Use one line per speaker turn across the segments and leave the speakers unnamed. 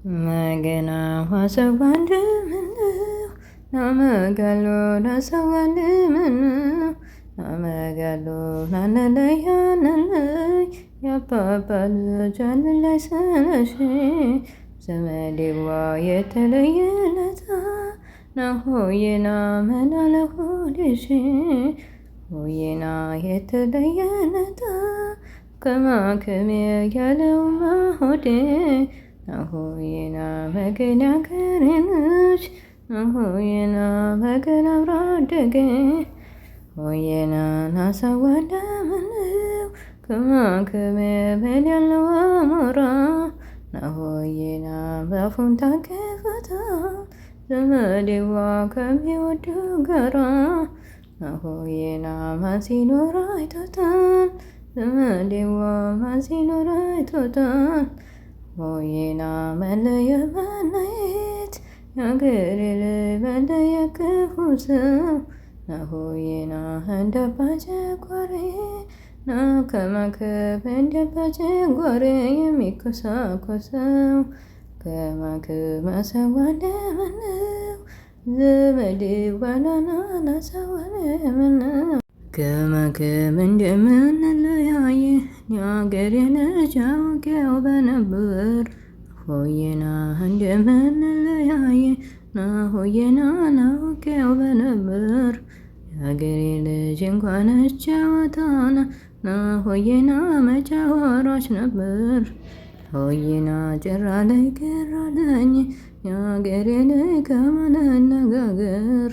Magana wasawandamanu namagalo nasawandamanu namagalo nanalayanalay yapapalu janalay sanashi ዘመዴዋ የተለየለታ ናሆዬና መናለሆድሽ ሆዬና የተለየለታ ከማከሜ ያለውማ ሆዴ ናሆዬና መገን ያገሬነች ናሆዬና መገን አብራደጌ ሆዬና ናሳዋዳምነው ከማከሜ በል ያለው አሞራ ናሆዬና በአፉን ታቀፈታ ዘመዴዋ ከሚወዱ ጋራ ናሆዬና ማን ሲኖር አይቶታል ዘመዴዋ ማን ሲኖር አይቶታል ሆዬና መለየ መናየት ያገሬ መለየ ክፉ ሰው ናሆዬና እንደባጀ ጓሬ ከማከብ እንደባጀ የሚኮሳኮሰው ከማከብ ማሰዋንደምነው ዘመድ ባናና ሰዋንደምነው ከማከብ እንደምንለያየ የአገሬ ልጅ አውቄው በነበር ሆዬና እንደምንለያየ ናሆዬና ናውቄው በነበር የአገሬ ልጅ እንኳን ጨዋታና ናሆዬና መጫወራች ነበር ሆዬና ጭራ ላይ ቀራለኝ የአገሬ ልጅ ከመነጋገር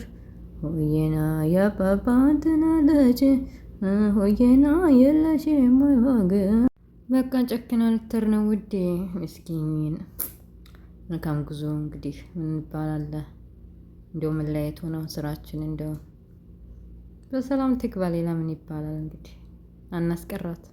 ሆዬና ያባባ ትናለች ሆዬና የለሽም ወይ ባገር በቃ ጨክና ልትር ነው ውዴ ምስኪን መልካም ጉዞ እንግዲህ ምን ይባላል እንደው መለያየት ሆነው ስራችን እንደው በሰላም ትግባ ሌላ ምን ይባላል እንግዲህ አናስቀራት